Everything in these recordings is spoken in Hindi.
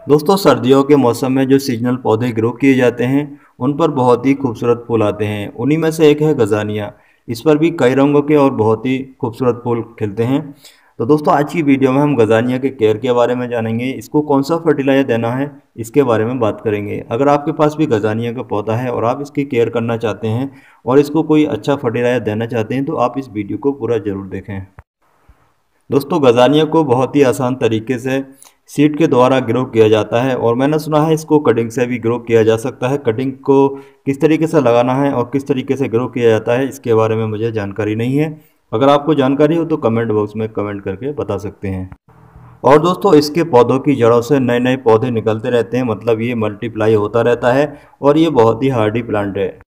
दोस्तों सर्दियों के मौसम में जो सीजनल पौधे ग्रो किए जाते हैं उन पर बहुत ही खूबसूरत फूल आते हैं। उन्हीं में से एक है गजानिया। इस पर भी कई रंगों के और बहुत ही खूबसूरत फूल खिलते हैं। तो दोस्तों आज की वीडियो में हम गजानिया के केयर के बारे में जानेंगे। इसको कौन सा फर्टिलाइजर देना है इसके बारे में बात करेंगे। अगर आपके पास भी गजानिया का पौधा है और आप इसकी केयर करना चाहते हैं और इसको कोई अच्छा फर्टिलाइजर देना चाहते हैं तो आप इस वीडियो को पूरा ज़रूर देखें। दोस्तों गजानिया को बहुत ही आसान तरीके से सीड के द्वारा ग्रो किया जाता है और मैंने सुना है इसको कटिंग से भी ग्रो किया जा सकता है। कटिंग को किस तरीके से लगाना है और किस तरीके से ग्रो किया जाता है इसके बारे में मुझे जानकारी नहीं है। अगर आपको जानकारी हो तो कमेंट बॉक्स में कमेंट करके बता सकते हैं। और दोस्तों इसके पौधों की जड़ों से नए नए पौधे निकलते रहते हैं, मतलब ये मल्टीप्लाई होता रहता है और ये बहुत ही हार्डी प्लांट है।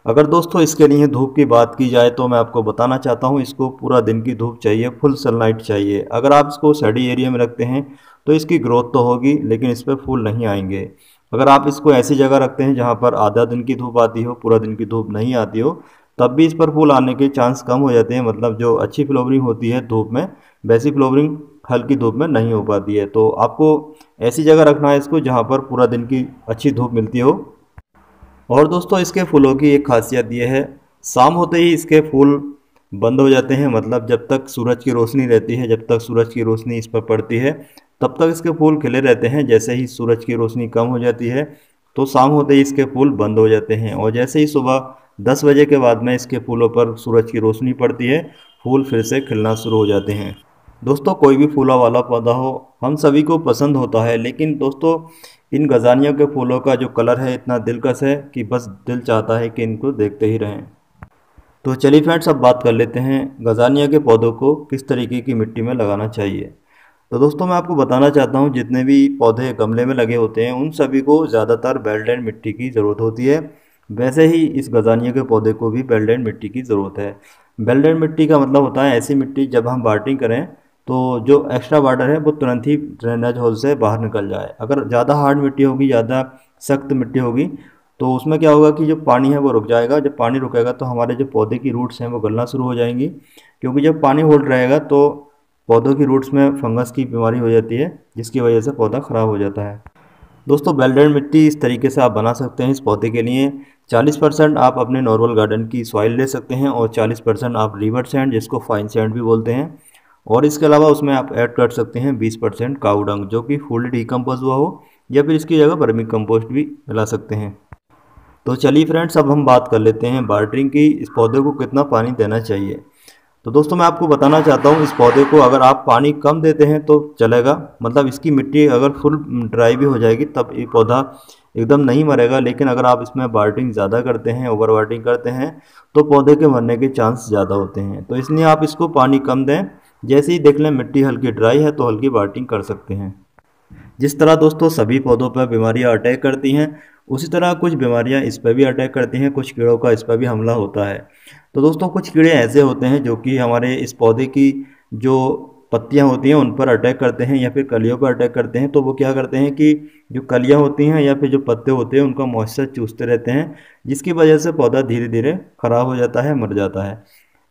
अगर दोस्तों इसके लिए धूप की बात की जाए तो मैं आपको बताना चाहता हूँ इसको पूरा दिन की धूप चाहिए, फुल सनलाइट चाहिए। अगर आप इसको शेडी एरिया में रखते हैं तो इसकी ग्रोथ तो होगी लेकिन इस पर फूल नहीं आएंगे। अगर आप इसको ऐसी जगह रखते हैं जहाँ पर आधा दिन की धूप आती हो, पूरा दिन की धूप नहीं आती हो, तब भी इस पर फूल आने के चांस कम हो जाते हैं। मतलब जो अच्छी फ्लावरिंग होती है धूप में, वैसी फ्लावरिंग हल्की धूप में नहीं हो पाती है। तो आपको ऐसी जगह रखना है इसको जहाँ पर पूरा दिन की अच्छी धूप मिलती हो। और दोस्तों इसके फूलों की एक खासियत ये है, शाम होते ही इसके फूल बंद हो जाते हैं। मतलब जब तक सूरज की रोशनी रहती है, जब तक सूरज की रोशनी इस पर पड़ती है तब तक इसके फूल खिले रहते हैं। जैसे ही सूरज की रोशनी कम हो जाती है तो शाम होते ही इसके फूल बंद हो जाते हैं और जैसे ही सुबह 10 बजे के बाद में इसके फूलों पर सूरज की रोशनी पड़ती है, फूल फिर से खिलना शुरू हो जाते हैं। दोस्तों कोई भी फूला वाला पौधा हो हम सभी को पसंद होता है, लेकिन दोस्तों इन गजानियों के फूलों का जो कलर है इतना दिलकश है कि बस दिल चाहता है कि इनको देखते ही रहें। तो चलिए फ्रेंड्स अब बात कर लेते हैं गजानिया के पौधों को किस तरीके की मिट्टी में लगाना चाहिए। तो दोस्तों मैं आपको बताना चाहता हूँ जितने भी पौधे गमले में लगे होते हैं उन सभी को ज़्यादातर बेल्ट मिट्टी की ज़रूरत होती है। वैसे ही इस गजानिया के पौधे को भी बेल्ट मिट्टी की ज़रूरत है। बेल्ट मिट्टी का मतलब होता है ऐसी मिट्टी जब हम बाल्टिंग करें तो जो एक्स्ट्रा वाटर है वो तुरंत ही ड्रेनेज होल से बाहर निकल जाए। अगर ज़्यादा हार्ड मिट्टी होगी, ज़्यादा सख्त मिट्टी होगी तो उसमें क्या होगा कि जो पानी है वो रुक जाएगा। जब पानी रुकेगा तो हमारे जो पौधे की रूट्स हैं वो गलना शुरू हो जाएंगी, क्योंकि जब पानी होल्ड रहेगा तो पौधों की रूट्स में फंगस की बीमारी हो जाती है जिसकी वजह से पौधा ख़राब हो जाता है। दोस्तों बेल्डेड मिट्टी इस तरीके से आप बना सकते हैं। इस पौधे के लिए 40% आप अपने नॉर्मल गार्डन की सॉइल ले सकते हैं और 40% आप रिवर सैंड, जिसको फाइन सैंड भी बोलते हैं, और इसके अलावा उसमें आप ऐड कर सकते हैं 20% काऊ डंग जो कि फुल डिकम्पोज हुआ हो, या फिर इसकी जगह वर्मी कंपोस्ट भी मिला सकते हैं। तो चलिए फ्रेंड्स अब हम बात कर लेते हैं वाटरिंग की, इस पौधे को कितना पानी देना चाहिए। तो दोस्तों मैं आपको बताना चाहता हूँ इस पौधे को अगर आप पानी कम देते हैं तो चलेगा, मतलब इसकी मिट्टी अगर फुल ड्राई भी हो जाएगी तब ये पौधा एकदम नहीं मरेगा। लेकिन अगर आप इसमें वाटरिंग ज़्यादा करते हैं, ओवर वाटरिंग करते हैं, तो पौधे के मरने के चांस ज़्यादा होते हैं। तो इसलिए आप इसको पानी कम दें। जैसे ही देख लें मिट्टी हल्की ड्राई है तो हल्की वाटरिंग कर सकते हैं। जिस तरह दोस्तों सभी पौधों पर बीमारियां अटैक करती हैं, उसी तरह कुछ बीमारियां इस पर भी अटैक करती हैं, कुछ कीड़ों का इस पर भी हमला होता है। तो दोस्तों कुछ कीड़े ऐसे होते हैं जो कि हमारे इस पौधे की जो पत्तियां होती हैं उन पर अटैक करते हैं या फिर कलियों पर अटैक करते हैं। तो वो क्या करते हैं कि जो कलियां होती हैं या फिर जो पत्ते होते हैं उनका मॉइस्चर चूसते रहते हैं, जिसकी वजह से पौधा धीरे धीरे ख़राब हो जाता है, मर जाता है।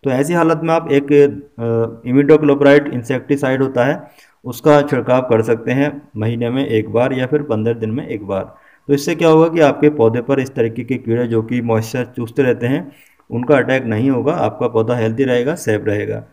तो ऐसी हालत में आप एक इमिडोक्लोप्राइड इंसेक्टिसाइड होता है उसका छिड़काव कर सकते हैं महीने में एक बार या फिर 15 दिन में एक बार। तो इससे क्या होगा कि आपके पौधे पर इस तरीके के कीड़े जो कि मॉइस्चर चूसते रहते हैं उनका अटैक नहीं होगा, आपका पौधा हेल्दी रहेगा, सेफ रहेगा।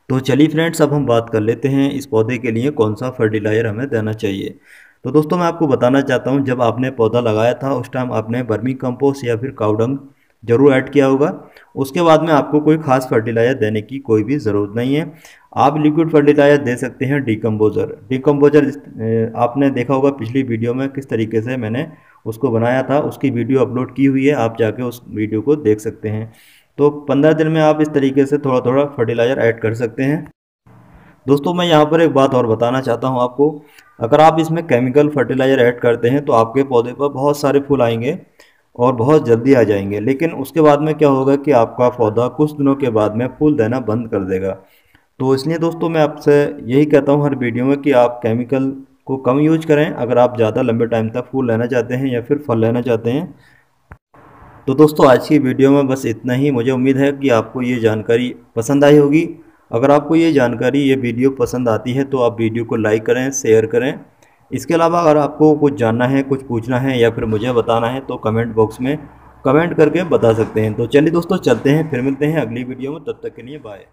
तो चलिए फ्रेंड्स अब हम बात कर लेते हैं इस पौधे के लिए कौन सा फर्टिलाइजर हमें देना चाहिए। तो दोस्तों मैं आपको बताना चाहता हूँ जब आपने पौधा लगाया था उस टाइम आपने वर्मी कंपोस्ट या फिर काऊ डंग जरूर ऐड किया होगा। उसके बाद में आपको कोई खास फर्टिलाइजर देने की कोई भी ज़रूरत नहीं है। आप लिक्विड फर्टिलाइजर दे सकते हैं डिकम्पोजर आपने देखा होगा पिछली वीडियो में किस तरीके से मैंने उसको बनाया था, उसकी वीडियो अपलोड की हुई है, आप जाके उस वीडियो को देख सकते हैं। तो 15 दिन में आप इस तरीके से थोड़ा थोड़ा फर्टिलाइजर ऐड कर सकते हैं। दोस्तों मैं यहाँ पर एक बात और बताना चाहता हूँ आपको, अगर आप इसमें केमिकल फर्टिलाइजर ऐड करते हैं तो आपके पौधे पर बहुत सारे फूल आएंगे और बहुत जल्दी आ जाएंगे, लेकिन उसके बाद में क्या होगा कि आपका पौधा कुछ दिनों के बाद में फूल देना बंद कर देगा। तो इसलिए दोस्तों मैं आपसे यही कहता हूँ हर वीडियो में कि आप केमिकल को कम यूज करें अगर आप ज़्यादा लंबे टाइम तक फूल लेना चाहते हैं या फिर फल लेना चाहते हैं। तो दोस्तों आज की वीडियो में बस इतना ही। मुझे उम्मीद है कि आपको ये जानकारी पसंद आई होगी। अगर आपको ये जानकारी, ये वीडियो पसंद आती है तो आप वीडियो को लाइक करें, शेयर करें इसके अलावा अगर आपको कुछ जानना है, कुछ पूछना है या फिर मुझे बताना है तो कमेंट बॉक्स में कमेंट करके बता सकते हैं। तो चलिए दोस्तों चलते हैं, फिर मिलते हैं अगली वीडियो में, तब तक के लिए बाय।